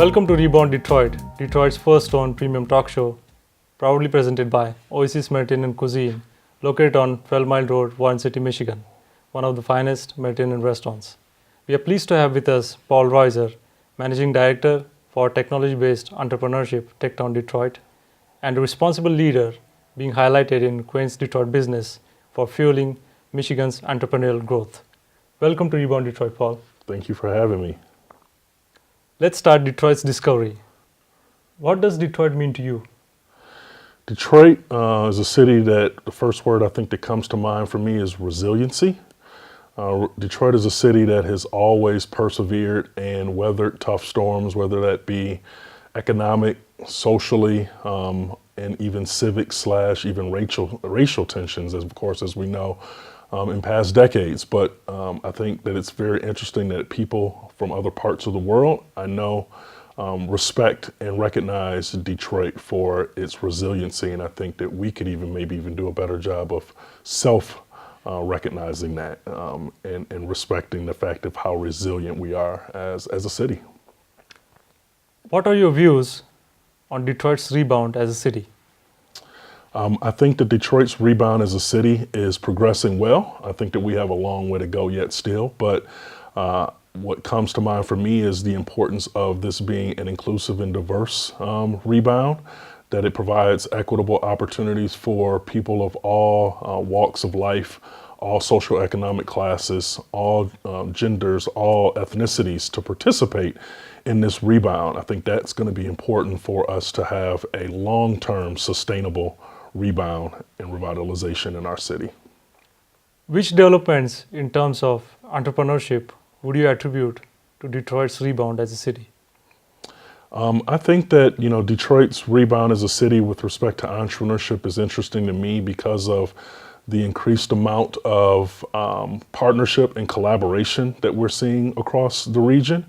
Welcome to Rebound Detroit, Detroit's first own premium talk show, proudly presented by Oasis Mediterranean Cuisine, located on 12 Mile Road, Warren City, Michigan, one of the finest Mediterranean restaurants. We are pleased to have with us Paul Reuser, Managing Director for Technology-Based Entrepreneurship, TechTown Detroit, and a responsible leader being highlighted in Quaint's Detroit business for fueling Michigan's entrepreneurial growth. Welcome to Rebound Detroit, Paul. Thank you for having me. Let's start Detroit's discovery. What does Detroit mean to you? Detroit is a city that the first word I think that comes to mind for me is resiliency. Detroit is a city that has always persevered and weathered tough storms, whether that be economic, socially, and even civic / even racial tensions, as we know, in past decades. But I think that it's very interesting that people from other parts of the world, I know, respect and recognize Detroit for its resiliency. And I think that we could maybe even do a better job of recognizing that and respecting the fact of how resilient we are as a city. What are your views on Detroit's rebound as a city? I think that Detroit's rebound as a city is progressing well. I think that we have a long way to go yet still, but what comes to mind for me is the importance of this being an inclusive and diverse rebound, that it provides equitable opportunities for people of all walks of life, all socioeconomic classes, all genders, all ethnicities to participate in this rebound. I think that's going to be important for us to have a long-term sustainable rebound and revitalization in our city. Which developments in terms of entrepreneurship would you attribute to Detroit's rebound as a city? I think that, Detroit's rebound as a city with respect to entrepreneurship is interesting to me because of the increased amount of partnership and collaboration that we're seeing across the region.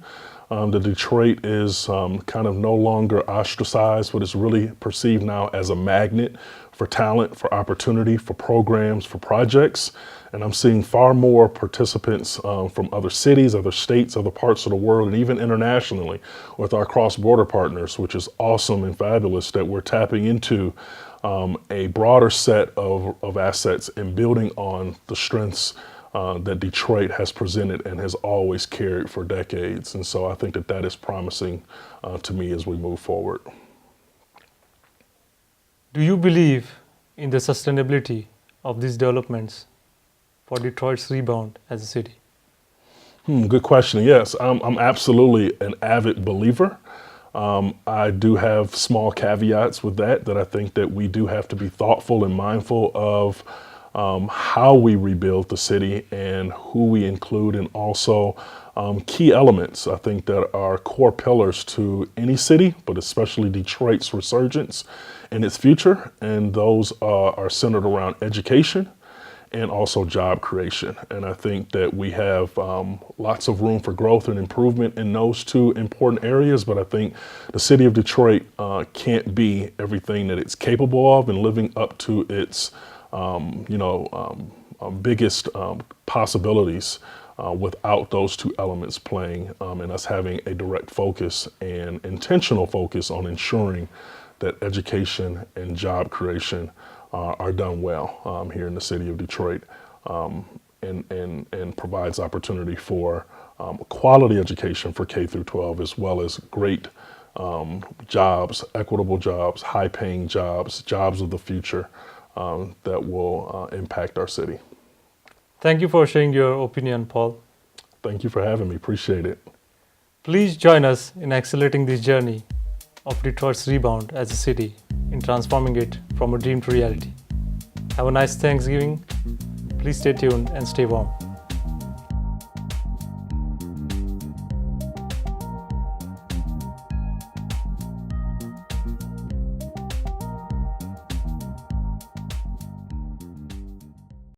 The Detroit is kind of no longer ostracized, but it's really perceived now as a magnet for talent, for opportunity, for programs, for projects. And I'm seeing far more participants from other cities, other states, other parts of the world, and even internationally with our cross-border partners, which is awesome and fabulous that we're tapping into a broader set of assets and building on the strengths that Detroit has presented and has always carried for decades. And so I think that is promising to me as we move forward. Do you believe in the sustainability of these developments for Detroit's rebound as a city? Good question. Yes, I'm absolutely an avid believer. I do have small caveats with that I think that we do have to be thoughtful and mindful of how we rebuild the city and who we include, and also key elements I think that are core pillars to any city, but especially Detroit's resurgence and its future. And those are centered around education and also job creation. And I think that we have lots of room for growth and improvement in those two important areas. But I think the city of Detroit can't be everything that it's capable of and living up to its biggest possibilities without those two elements playing and us having a direct focus and intentional focus on ensuring that education and job creation are done well here in the city of Detroit, and provides opportunity for quality education for K through 12, as well as great jobs, equitable jobs, high-paying jobs, jobs of the future that will impact our city. Thank you for sharing your opinion, Paul. Thank you for having me. Appreciate it. Please join us in accelerating this journey of Detroit's rebound as a city, in transforming it from a dream to reality. Have a nice Thanksgiving. Please stay tuned and stay warm.